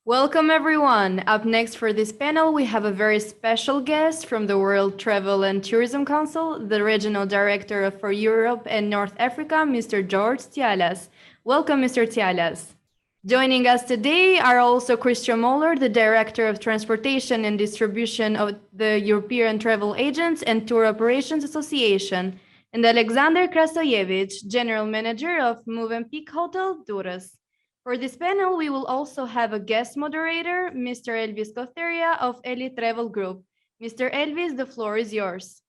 Welcome everyone. Up next for this panel, we have a very special guest from the World Travel and Tourism Council, the Regional Director for Europe and North Africa, Mr. George Tialas. Welcome, Mr. Tialas. Joining us today are also Christian Moller, the Director of Transportation and Distribution of the European Travel Agents and Tour Operations Association, and Alexander Krasoyevich, General Manager of Movenpick Hotel, Durrës. For this panel, we will also have a guest moderator, Mr. Elvis Kotheria of Elite Travel Group. Mr. Elvis, the floor is yours.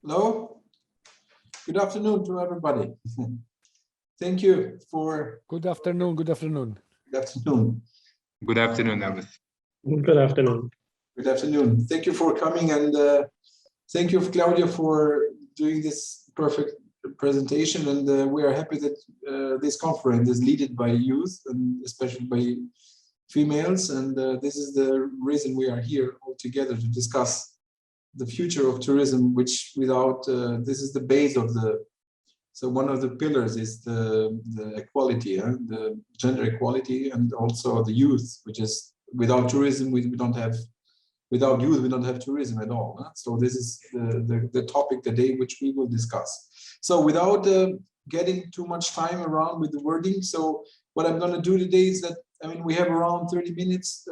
Hello, good afternoon to everybody. Thank you for... Good afternoon, good afternoon. Good afternoon. Good afternoon, Elvis. Good afternoon. Good afternoon. Thank you for coming, and thank you, Claudia, for doing this perfect presentation. And we are happy that this conference is led by youth, and especially by females. And this is the reason we are here all together to discuss the future of tourism, which without this is the base of the, so one of the pillars is the equality, the gender equality, and also the youth, which is without tourism we don't have, without youth we don't have tourism at all. So this is the topic today which we will discuss. So without getting too much time around with the wording, so what I'm going to do today is that, I mean, we have around 30 minutes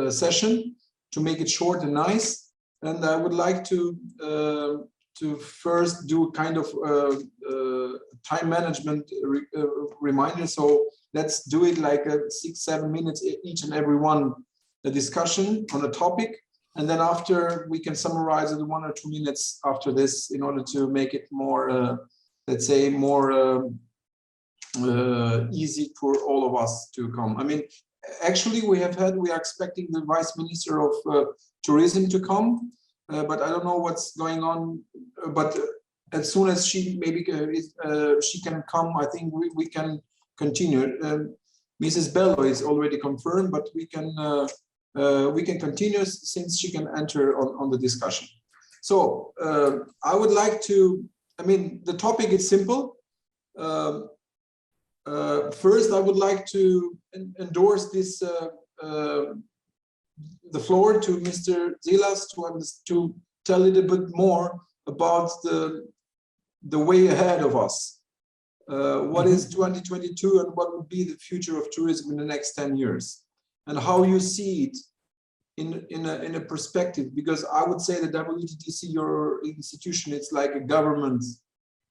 session to make it short and nice. And I would like to first do kind of time management reminder. So let's do it like 6-7 minutes each and every one, the discussion on a topic, and then after we can summarize it 1 or 2 minutes after this in order to make it more, let's say, more easy for all of us to come. I mean, actually, we are expecting the Vice Minister of Tourism to come, but I don't know what's going on. But as soon as she maybe she can come, I think we can continue. Mrs. Bello is already confirmed, but we can continue since she can enter on the discussion. So I would like to. I mean, the topic is simple. First, I would like to endorse this the floor to Mr. Zilas to tell a little bit more about the way ahead of us. What is 2022 and what would be the future of tourism in the next 10 years, and how you see it in a perspective, because I would say that WTTC, your institution, it's like a government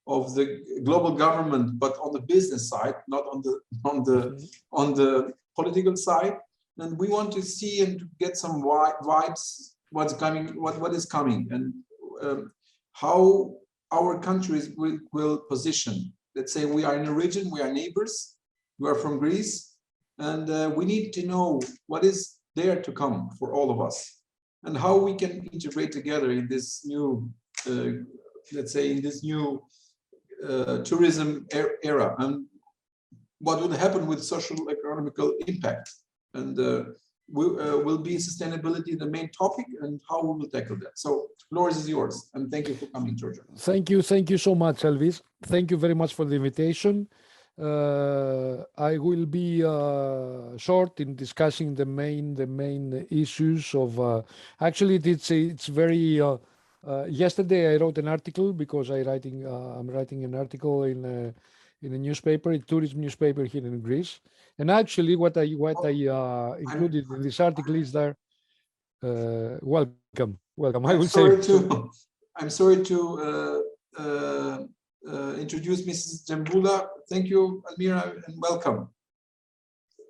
of the global government, but on the business side, not on the political side. And we want to see and to get some vibes, what's coming, what is coming, and how our countries will position. Let's say we are in a region, we are neighbors, we are from Greece, and we need to know what is there to come for all of us, and how we can integrate together in this new, let's say, in this new tourism era, and what would happen with social economical impact. And will be sustainability the main topic, and how we will tackle that. So the floor is yours, and thank you for coming, Georgia. Thank you so much, Elvis. Thank you very much for the invitation. I will be short in discussing the main issues of. Actually, it's very. Yesterday, I wrote an article because I'm writing an article in a newspaper, a tourism newspaper here in Greece. And actually, what I included in this article is there. Welcome. I will say. I'm sorry to introduce Mrs. Jambula. Thank you, Almira, and welcome.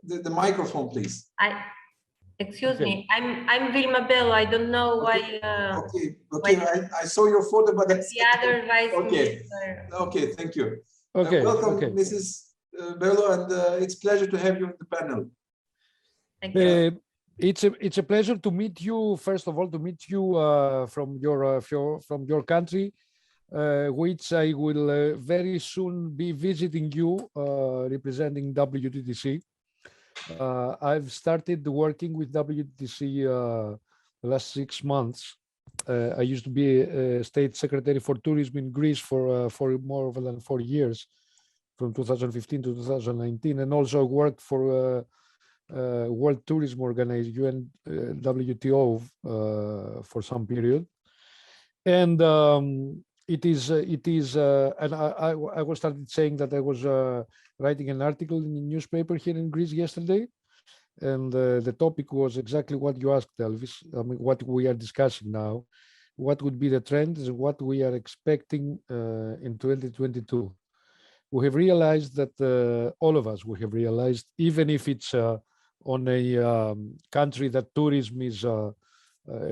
The microphone, please. Excuse me. I'm Vilma Bello. I don't know why. I saw your photo, but that's the other vice minister. Okay, thank you. Welcome, Mrs. Bello, and it's a pleasure to have you on the panel. Thank you. It's a pleasure to meet you. First of all, to meet you from your country, which I will very soon be visiting you, representing WTTC. I've started working with WTTC the last 6 months. I used to be a state secretary for tourism in Greece for more than 4 years, from 2015 to 2019, and also worked for World Tourism Organization, WTO, for some period. And and I was started saying that I was writing an article in a newspaper here in Greece yesterday, and the topic was exactly what you asked, Elvis. I mean, what we are discussing now, what would be the trends and what we are expecting in 2022. We have realized that all of us, we have realized, even if it's on a country that tourism is a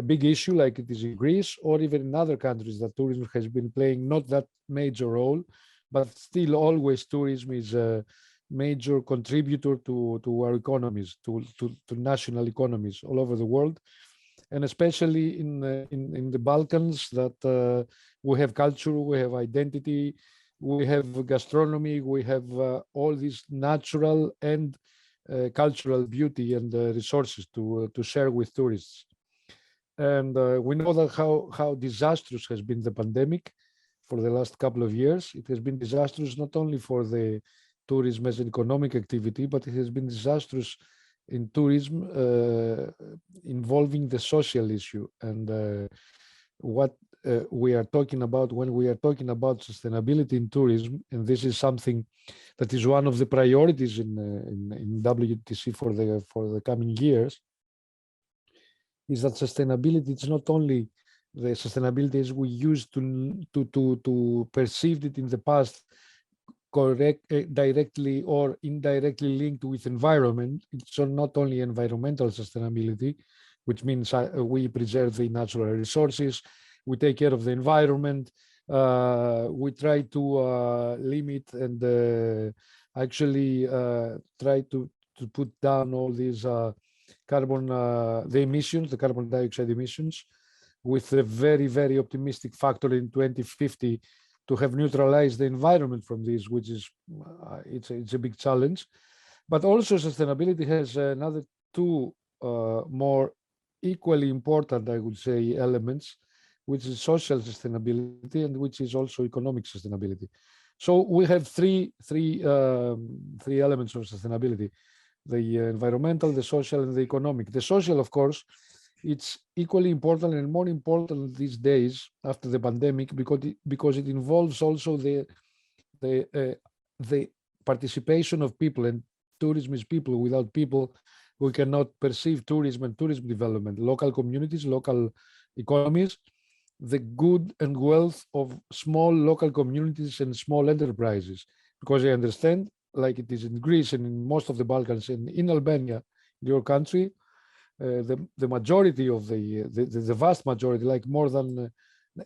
big issue like it is in Greece, or even in other countries that tourism has been playing not that major role, but still always tourism is a major contributor to our economies, to national economies all over the world, and especially in the Balkans, that we have culture, we have identity, we have gastronomy, we have all this natural and cultural beauty and resources to share with tourists. And we know that how disastrous has been the pandemic for the last couple of years. It has been disastrous not only for the tourism as an economic activity, but it has been disastrous in tourism involving the social issue. And what we are talking about when we are talking about sustainability in tourism, and this is something that is one of the priorities in WTC for the coming years, is that sustainability, it's not only the sustainability as we used to perceive it in the past, directly or indirectly linked with environment. It's not only environmental sustainability, which means we preserve the natural resources, we take care of the environment, we try to limit and actually try to put down all these the carbon dioxide emissions, with a very, very optimistic factor in 2050 to have neutralized the environment from this, which is it's a big challenge. But also sustainability has another two more equally important, I would say, elements, which is social sustainability and which is also economic sustainability. So we have three elements of sustainability: the environmental, the social, and the economic. The social, of course, it's equally important and more important these days after the pandemic, because it involves also the participation of people, and tourism is people. Without people, we cannot perceive tourism and tourism development, local communities, local economies, the good and wealth of small local communities and small enterprises, because I understand, like it is in Greece and in most of the Balkans and in Albania, your country, the majority of the vast majority, like more than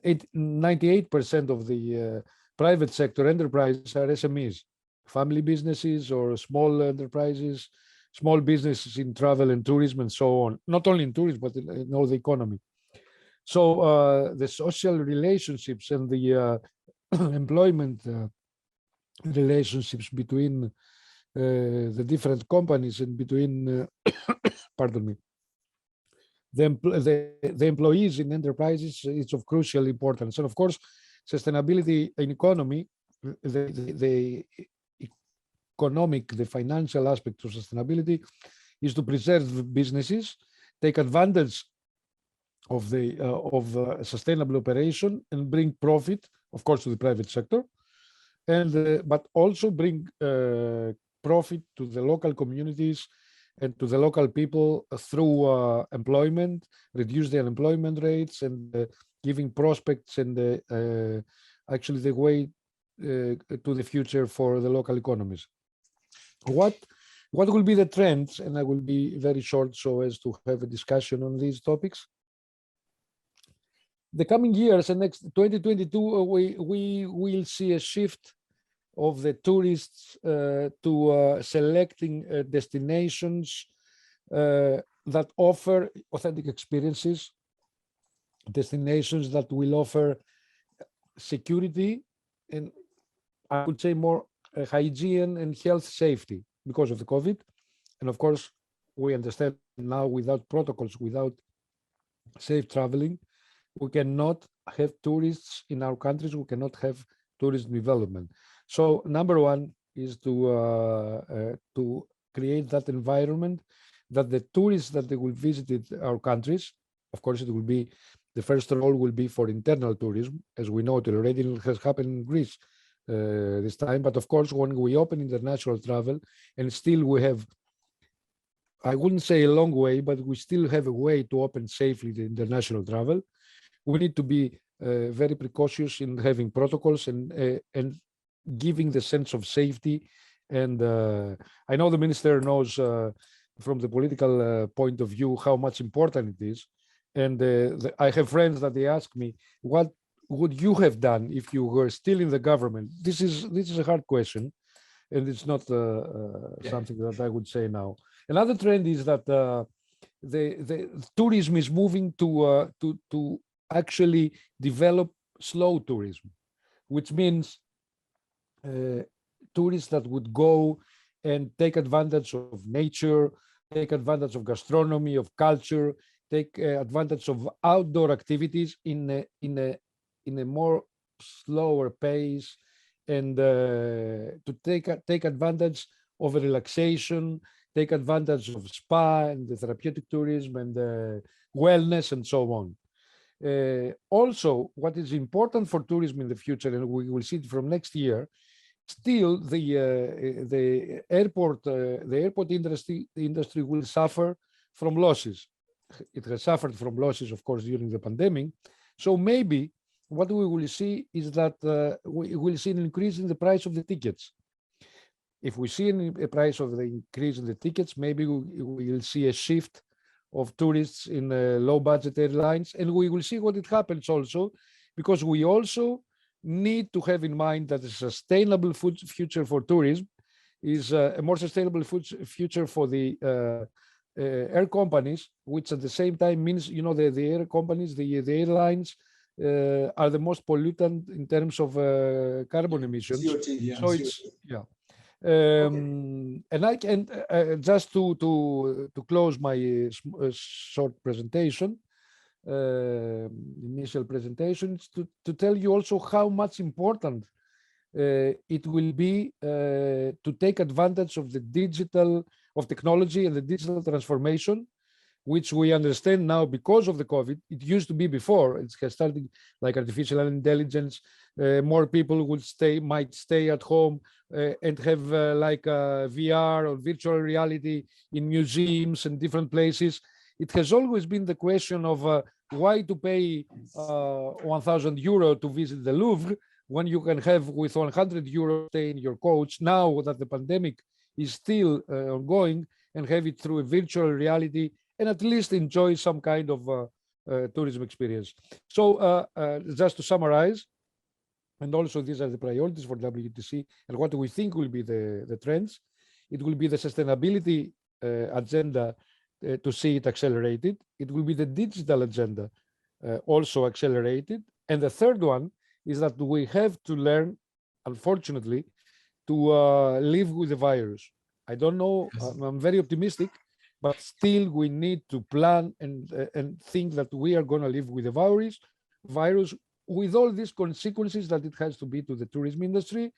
98% of the private sector enterprises are SMEs, family businesses or small enterprises, small businesses in travel and tourism and so on, not only in tourism, but in all the economy. So the social relationships and the employment relationships between the different companies and between, pardon me, the employees in enterprises, it's of crucial importance. And of course, sustainability in economy, the economic, the financial aspect of sustainability is to preserve businesses, take advantage of the sustainable operation and bring profit, of course, to the private sector, and but also bring profit to the local communities and to the local people through employment, reduce the unemployment rates, and giving prospects and actually the way to the future for the local economies. What will be the trends? And I will be very short so as to have a discussion on these topics. The coming years and next 2022, we will see a shift of the tourists to selecting destinations that offer authentic experiences, destinations that will offer security and I would say more hygiene and health safety because of the COVID. And of course, we understand now without protocols, without safe traveling, we cannot have tourists in our countries, we cannot have tourism development. So number one is to create that environment that the tourists that they will visit our countries, of course, it will be the first role will be for internal tourism, as we know it already has happened in Greece this time. But of course, when we open international travel, and still we have, I wouldn't say a long way, but we still have a way to open safely the international travel. We need to be very precautious in having protocols and giving the sense of safety. And I know the minister knows from the political point of view how much important it is. And I have friends that they ask me, what would you have done if you were still in the government? This is a hard question, and it's not something that I would say now. Another trend is that the tourism is moving to actually develop slow tourism, which means tourists that would go and take advantage of nature, take advantage of gastronomy, of culture, take advantage of outdoor activities in a more slower pace, and to take advantage of a relaxation, take advantage of spa and the therapeutic tourism and wellness and so on. Also, what is important for tourism in the future, and we will see it from next year, still the airport industry will suffer from losses. It has suffered from losses, of course, during the pandemic. So maybe what we will see is that we will see an increase in the price of the tickets. If we see a price of the increase in the tickets, maybe we will see a shift of tourists in low budget airlines, and we will see what it happens also, because we also need to have in mind that a sustainable future for tourism is a more sustainable future for the air companies, which at the same time means, you know, the air companies, the airlines are the most pollutant in terms of carbon emissions. CO2, yeah, so it's yeah. And I can just to close my short presentation, initial presentation, to tell you also how much important it will be to take advantage of the technology and the digital transformation, which we understand now because of the COVID. It used to be before. It has started like artificial intelligence. More people might stay at home and have like VR or virtual reality in museums and different places. It has always been the question of why to pay 1,000 euro to visit the Louvre when you can have with 100 euro stay in your coach, now that the pandemic is still ongoing, and have it through a virtual reality and at least enjoy some kind of tourism experience. So just to summarize, and also these are the priorities for WTC and what we think will be the trends. It will be the sustainability agenda to see it accelerated. It will be the digital agenda also accelerated. And the third one is that we have to learn, unfortunately, to live with the virus. I don't know, I'm very optimistic, but still we need to plan and think that we are going to live with the virus with all these consequences that it has to be to the tourism industry,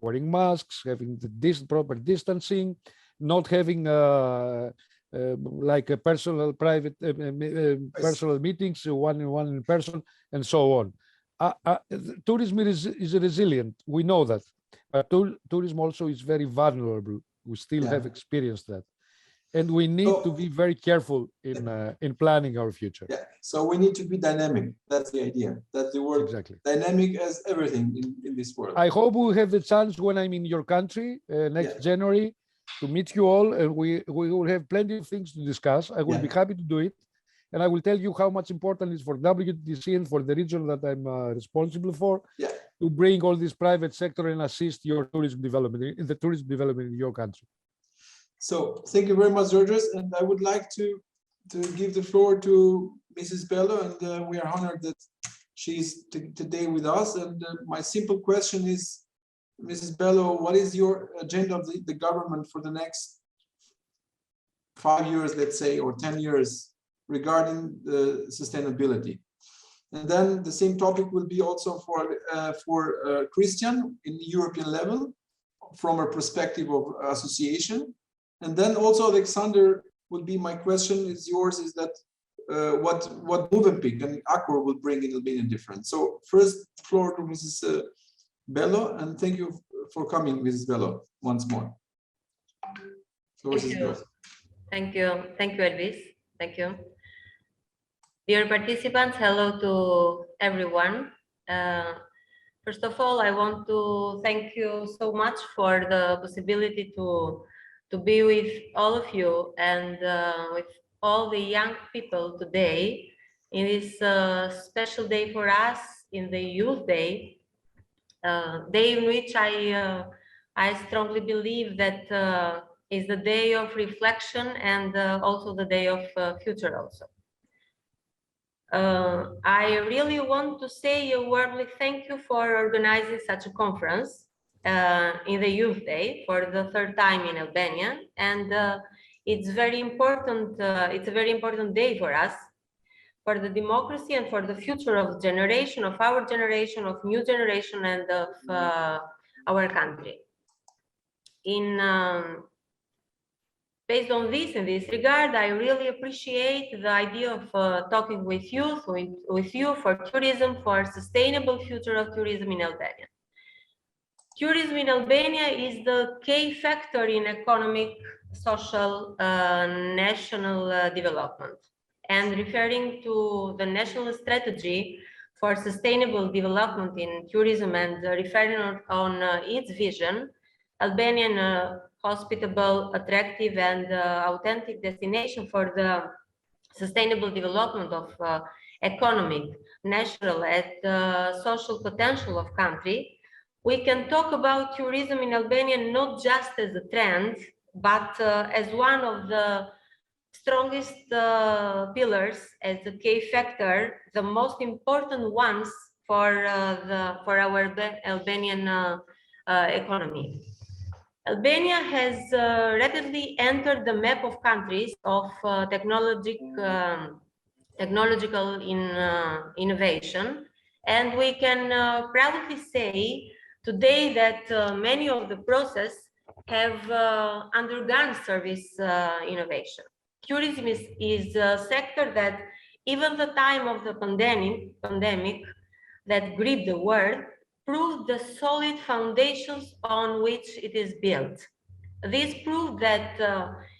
wearing masks, having the proper distancing, not having like a personal private personal meetings, one in person, and so on. Tourism is resilient, we know that, but tourism also is very vulnerable. We still have experienced that, and we need to be very careful in planning our future. Yeah, so we need to be dynamic. That's the idea. That's the word. Exactly. Dynamic as everything in this world. I hope we have the chance when I'm in your country next January to meet you all, and we will have plenty of things to discuss. I will be happy to do it, and I will tell you how much important it is for WTC and for the region that I'm responsible for to bring all this private sector and assist your tourism development, in the tourism development in your country. So thank you very much, Georgios, and I would like to to give the floor to Mrs. Bello, and we are honored that she's today with us. And my simple question is, Mrs. Bello, what is your agenda of the government for the next 5 years, let's say, or 10 years regarding the sustainability? And then the same topic will be also for Christian in European level, from a perspective of association. And then also Alexander would be my question is yours, is that what Movenpick and Accor will bring in Albanian difference. So first floor to Mrs. Bello, and thank you for coming, Mrs. Bello, once more. Thank you. Thank you, Elvis. Thank you. Dear participants, hello to everyone. First of all, I want to thank you so much for the possibility to be with all of you and with all the young people today in this special day for us, in the Youth Day, day in which I strongly believe that is the day of reflection and also the day of future also. I really want to say a wordly thank you for organizing such a conference in the Youth Day for the third time in Albania, and it's very important. It's a very important day for us, for the democracy and for the future of generation, of our generation, of new generation, and of our country. Based on this, in this regard, I really appreciate the idea of talking with you for tourism, for sustainable future of tourism in Albania. Tourism in Albania is the key factor in economic, social, national development. And referring to the national strategy for sustainable development in tourism and referring on its vision, Albanian hospitable, attractive, and authentic destination for the sustainable development of economic, national, and social potential of country, we can talk about tourism in Albania not just as a trend, but as one of the strongest pillars, as a key factor, the most important ones for our Albanian economy. Albania has rapidly entered the map of countries of technological innovation, and we can proudly say today that many of the process have undergone service innovation. Tourism is a sector that even the time of the pandemic that gripped the world proved the solid foundations on which it is built. This proved that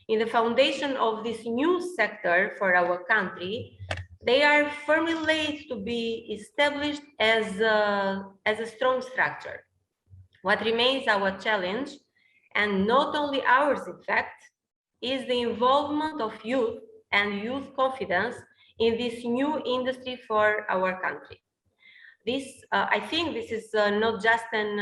in the foundation of this new sector for our country, they are firmly laid to be established as a strong structure. What remains our challenge, and not only ours in fact, is the involvement of youth and youth confidence in this new industry for our country. This, I think this is not just an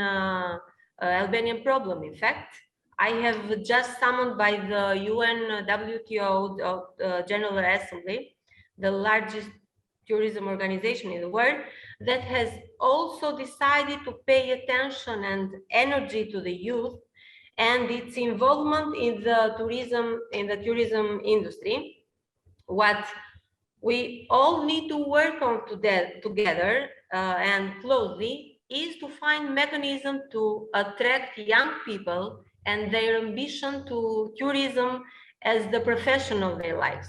Albanian problem. In fact, I have just summoned by the UN WTO General Assembly, the largest tourism organization in the world, that has also decided to pay attention and energy to the youth and its involvement in the tourism industry. What we all need to work on together and closely is to find mechanism to attract young people and their ambition to tourism as the profession of their lives.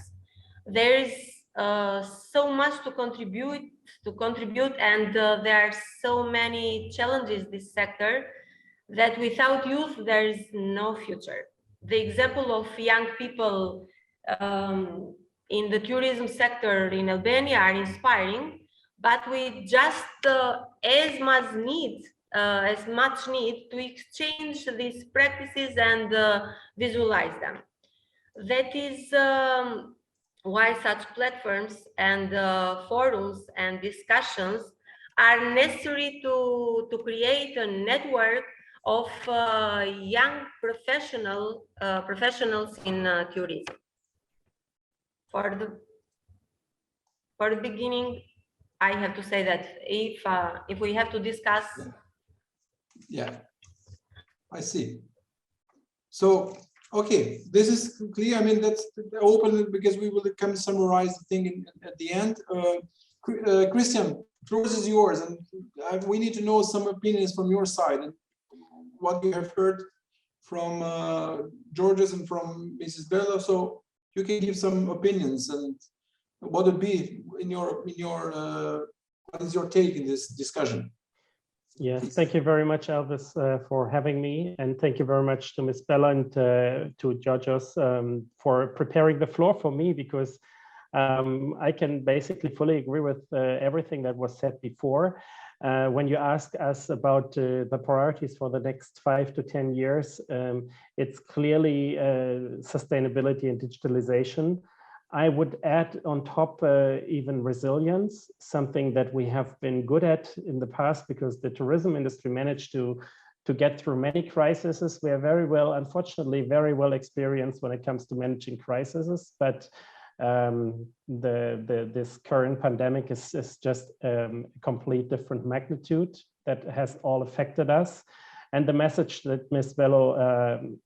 There is so much to contribute, and there are so many challenges in this sector that without youth there is no future. The example of young people in the tourism sector in Albania are inspiring, but we just as much need to exchange these practices and visualize them. That is why such platforms and forums and discussions are necessary to create a network of young professionals in tourism. For the beginning, I have to say that if we have to discuss, yeah, I see. So okay, this is clear. I mean, that's open because we will come summarize the thing at the end. Christian, floor is yours, and we need to know some opinions from your side and what you have heard from Georges and from Mrs. Bella. So you can give some opinions and what would be in your what is your take in this discussion? Yes, thank you very much, Elvis, for having me, and thank you very much to Ms. Bella and to Georgios for preparing the floor for me, because I can basically fully agree with everything that was said before. When you ask us about the priorities for the next 5 to 10 years, it's clearly sustainability and digitalization. I would add on top even resilience, something that we have been good at in the past, because the tourism industry managed to get through many crises. We are very well, unfortunately, very well experienced when it comes to managing crises, but this current pandemic is just a complete different magnitude that has all affected us. And the message that Ms. Bello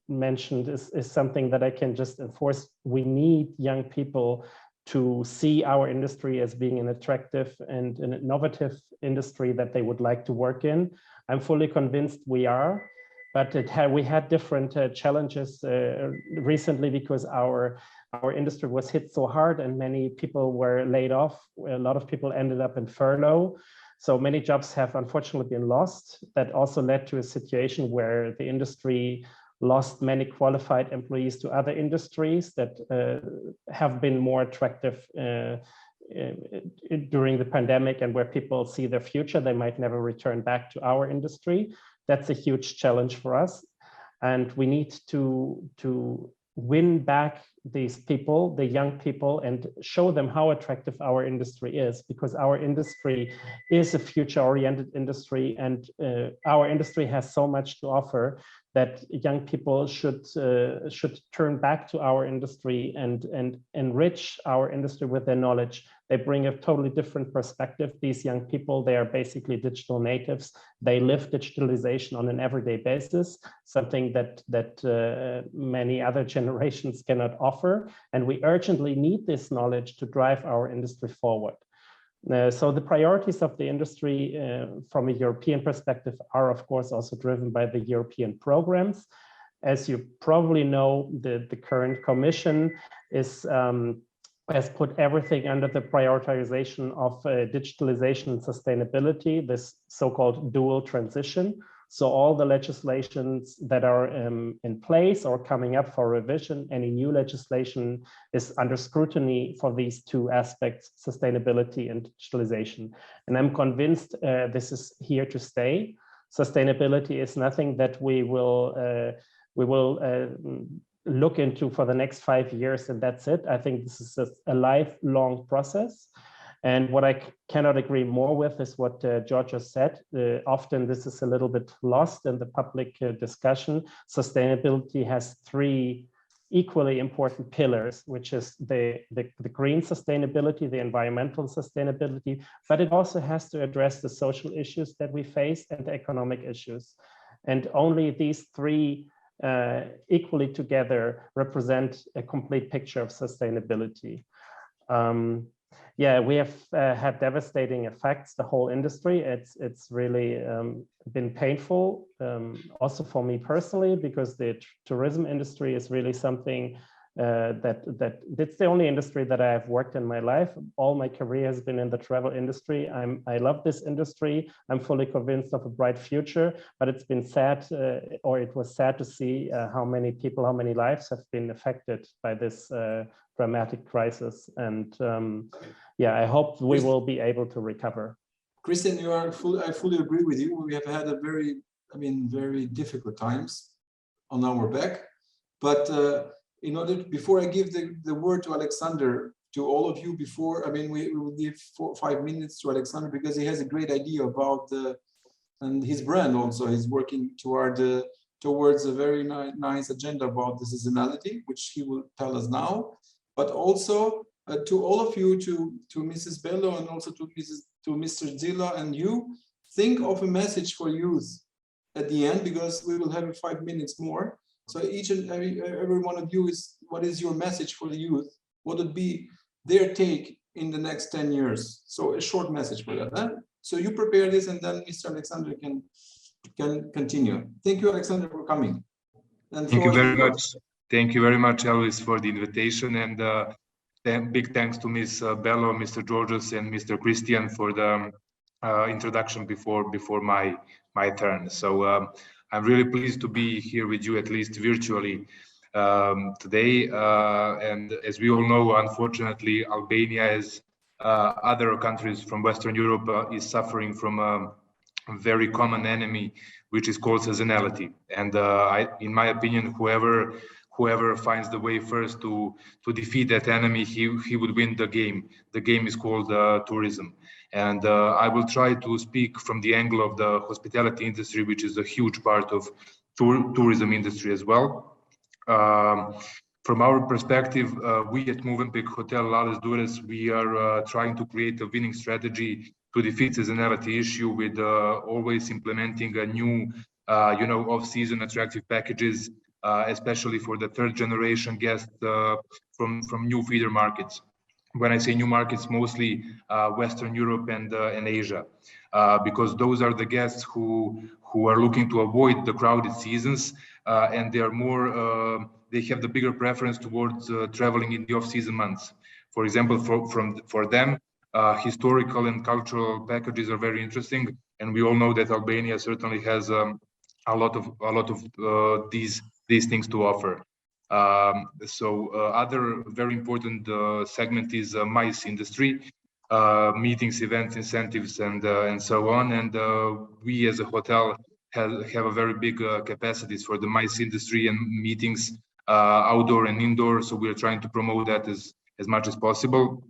mentioned is something that I can just enforce. We need young people to see our industry as being an attractive and an innovative industry that they would like to work in. I'm fully convinced we are, but we had different challenges recently because our industry was hit so hard and many people were laid off. A lot of people ended up in furlough. So many jobs have unfortunately been lost. That also led to a situation where the industry lost many qualified employees to other industries that have been more attractive during the pandemic, and where people see their future, they might never return back to our industry. That's a huge challenge for us. And we need to win back these people, the young people, and show them how attractive our industry is, because our industry is a future-oriented industry, and our industry has so much to offer that young people should turn back to our industry and enrich our industry with their knowledge. They bring a totally different perspective. These young people, they are basically digital natives. They live digitalization on an everyday basis, something that many other generations cannot offer. And we urgently need this knowledge to drive our industry forward. So the priorities of the industry from a European perspective are, of course, also driven by the European programs. As you probably know, the current Commission has put everything under the prioritization of digitalization and sustainability, this so-called dual transition. So all the legislations that are in place or coming up for revision, any new legislation is under scrutiny for these two aspects, sustainability and digitalization. And I'm convinced this is here to stay. Sustainability is nothing that we will look into for the next 5 years and that's it. I think this is a lifelong process. And what I cannot agree more with is what George has said. Often this is a little bit lost in the public discussion. Sustainability has 3 equally important pillars, which is the green sustainability, the environmental sustainability, but it also has to address the social issues that we face and the economic issues. And only these 3 equally together represent a complete picture of sustainability. Yeah, we have had devastating effects, the whole industry. It's really been painful, also for me personally, because the tourism industry is really something that's the only industry that I have worked in my life. All my career has been in the travel industry. I love this industry. I'm fully convinced of a bright future, but it's been sad, or it was sad to see how many people, how many lives have been affected by this dramatic crisis. And yeah, I hope we will be able to recover. Christian, I fully agree with you. We have had a very difficult times on our back. But before I give the word to Alexander, to all of you, we will give 4 or 5 minutes to Alexander, because he has a great idea about and his brand also is working towards a very nice agenda about the seasonality, which he will tell us now. but also to all of you, to Mrs. Bello and also to Mr. Zilla and you, think of a message for youth at the end, because we will have 5 minutes more. So each and every one of you what is your message for the youth? What would be their take in the next 10 years? So a short message for that. Huh? So you prepare this, and then Mr. Alexander can continue. Thank you, Alexander, for coming. And thank you very much. Thank you very much, Elvis, for the invitation, and big thanks to Ms. Bello, Mr. Georges, and Mr. Christian for the introduction before my turn. So I'm really pleased to be here with you, at least virtually, today. And as we all know, unfortunately, Albania, as other countries from Western Europe, is suffering from a very common enemy, which is called seasonality. And in my opinion, whoever finds the way first to defeat that enemy, he would win the game. The game is called tourism. And I will try to speak from the angle of the hospitality industry, which is a huge part of tourism industry as well. From our perspective, we at Movenpick Hotel Lades Dures, we are trying to create a winning strategy to defeat seasonality issue with always implementing a new, off-season attractive packages, especially for the third generation guests from new feeder markets. When I say new markets, mostly Western Europe and Asia, because those are the guests who are looking to avoid the crowded seasons, and they are more, they have the bigger preference towards traveling in the off-season months. For example, for them, historical and cultural packages are very interesting, and we all know that Albania certainly has a lot of these things to offer. Other very important segment is MICE industry, meetings, events, incentives, and so on. And we as a hotel have a very big capacities for the MICE industry and meetings, outdoor and indoor. So we are trying to promote that as much as possible.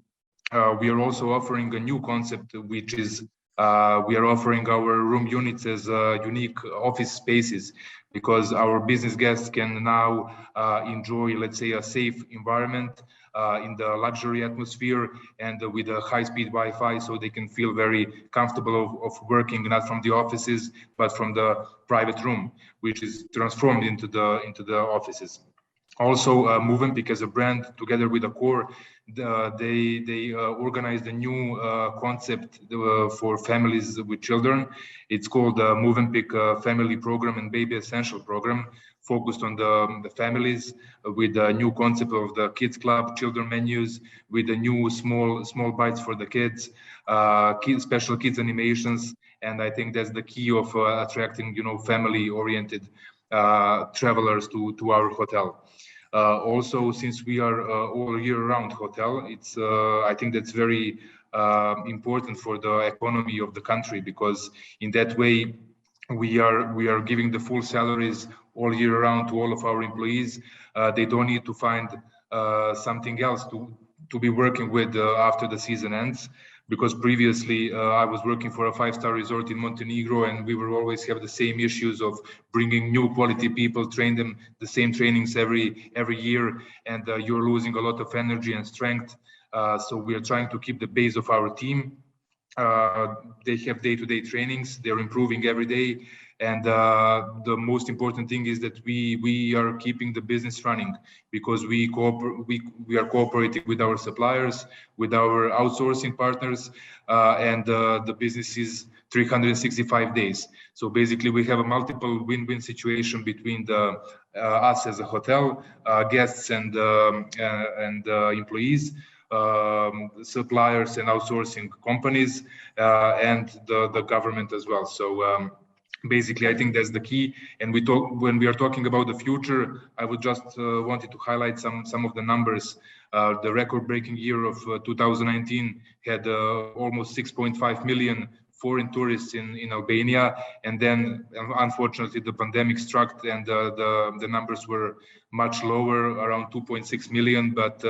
We are also offering a new concept, which is we are offering our room units as unique office spaces, because our business guests can now enjoy, let's say, a safe environment in the luxury atmosphere and with a high-speed Wi-Fi, so they can feel very comfortable of working not from the offices but from the private room, which is transformed into the offices. Also, Movenpick as a brand, together with Accor, they organized a new concept for families with children. It's called the Movenpick Family Program and Baby Essential Program, focused on the families, with a new concept of the kids club, children menus, with the new small bites for the kids, special kids animations, and I think that's the key of attracting family-oriented travelers to our hotel. Also, since we are all year-round hotel, it's I think that's very important for the economy of the country, because in that way we are giving the full salaries all year round to all of our employees. They don't need to find something else to be working with after the season ends. Because previously I was working for a 5-star resort in Montenegro, and we will always have the same issues of bringing new quality people, train them the same trainings every year, and you're losing a lot of energy and strength. So we are trying to keep the base of our team. They have day-to-day trainings, they're improving every day. And the most important thing is that we are keeping the business running, because we are cooperating with our suppliers, with our outsourcing partners, and the business is 365 days. So basically we have a multiple win-win situation between us as a hotel, guests and employees, suppliers and outsourcing companies, and the government as well. So basically, I think that's the key. And when we are talking about the future, I would just wanted to highlight some of the numbers. The record-breaking year of 2019 had almost 6.5 million foreign tourists in Albania, and then unfortunately the pandemic struck, and the numbers were much lower, around 2.6 million. But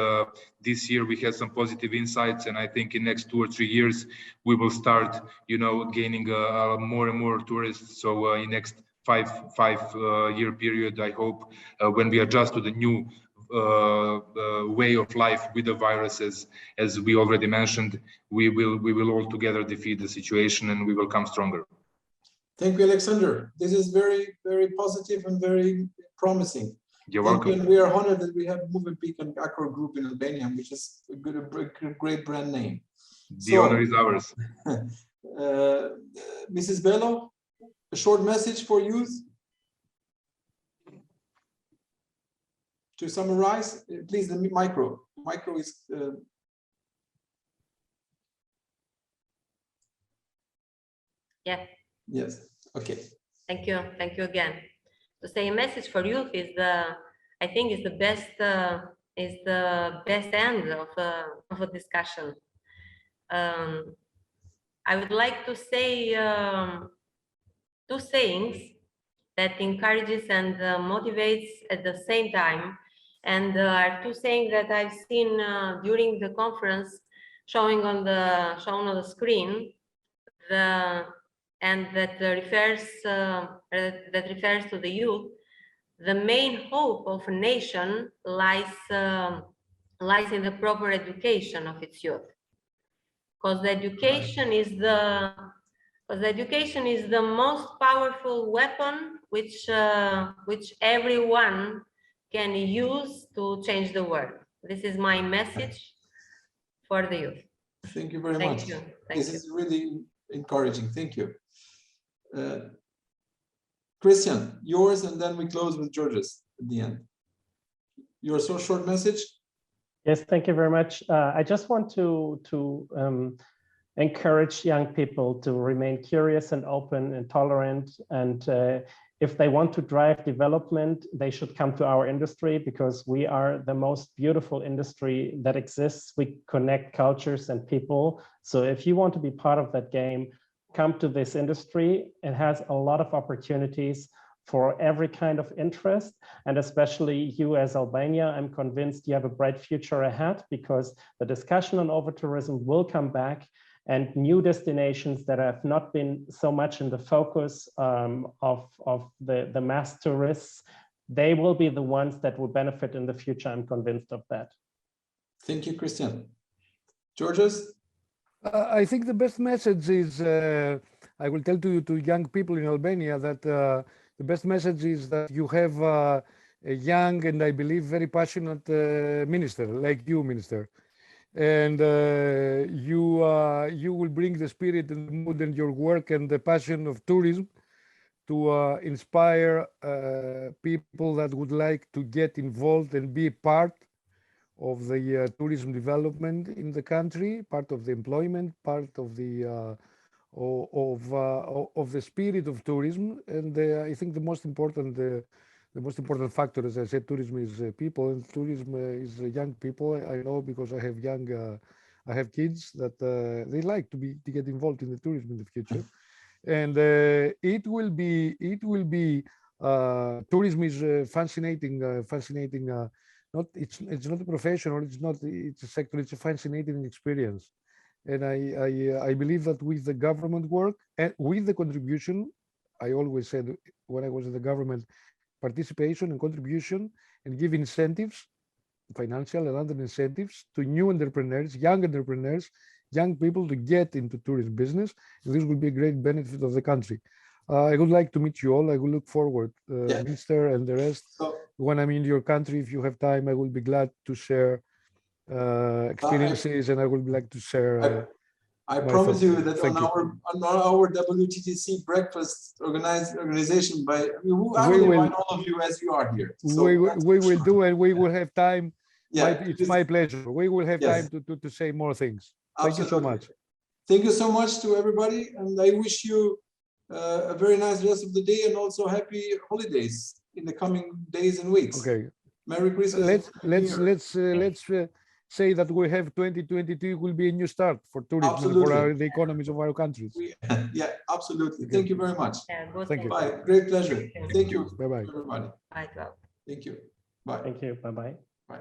this year we had some positive insights, and I think in next 2 or 3 years we will start, gaining more and more tourists. So in next five year period, I hope when we adjust to the new way of life with the viruses, as we already mentioned, we will all together defeat the situation and we will come stronger. Thank you, Alexander. This is very, very positive and very promising. You're Thank welcome. you, and we are honored that we have Movenpeak and Accor Group in Albania, which is a great brand name. The honor is ours. Mrs. Bello, a short message for youth to summarize. Please, the micro is. Yeah. Yes. Okay. Thank you again. To say a message for youth is I think is the best end of a discussion. I would like to say two sayings that encourages and motivates at the same time, and are two sayings that I've seen during the conference shown on the screen. And that refers to the youth. The main hope of a nation lies in the proper education of its youth, because the education is the most powerful weapon which everyone can use to change the world. This is my message for the youth. Thank you very much. This is really encouraging. Thank you. Christian, yours, and then we close with George's at the end. Your so short message? Yes, thank you very much. I just want to encourage young people to remain curious and open and tolerant. And if they want to drive development, they should come to our industry, because we are the most beautiful industry that exists. We connect cultures and people. So if you want to be part of that game, come to this industry. It has a lot of opportunities for every kind of interest, and especially you as Albania, I'm convinced you have a bright future ahead, because the discussion on over-tourism will come back, and new destinations that have not been so much in the focus of the mass tourists, they will be the ones that will benefit in the future. I'm convinced of that. Thank you, Christian. Georges? I think the best message is, I will tell to young people in Albania that the best message is that you have a young and I believe very passionate minister, like you, Minister. And you will bring the spirit and the mood and your work and the passion of tourism to inspire people that would like to get involved and be part of the tourism development in the country, part of the employment, part of the spirit of tourism. And I think the most important factor, as I said, tourism is people, and tourism is young people. I know, because I have kids that they like to get involved in the tourism in the future, and it will be tourism is fascinating. It's not a profession, or it's a sector. It's a fascinating experience, and I believe that with the government work and with the contribution, I always said when I was in the government, participation and contribution, and give incentives, financial and other incentives, to new entrepreneurs, young people to get into tourism business. And this will be a great benefit of the country. I would like to meet you all. I will look forward, Minister and the rest. When I'm in your country, if you have time, I will be glad to share experiences, and I would like to share. I promise you that on our WTTC breakfast organization I will invite all of you as you are here. So we will do, and we will have time. Yeah, it's my pleasure. We will have time to say more things. Thank you so much. Thank you so much to everybody, and I wish you a very nice rest of the day, and also happy holidays in the coming days and weeks. Okay. Merry Christmas. Let's say that we have 2022 will be a new start for tourism, for the economies of our countries. Yeah, absolutely. Okay. Thank you very much. Yeah, thank you. Bye. Great pleasure. Thank you. Bye-bye. Everybody. Bye. Thank you. Bye. Thank you. Bye-bye. Bye.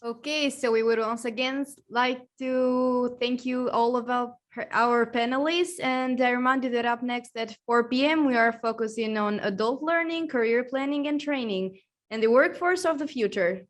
Okay, so we would once again like to thank you all of our panelists, and I remind you that up next at 4 p.m. we are focusing on adult learning, career planning, and training. and the workforce of the future.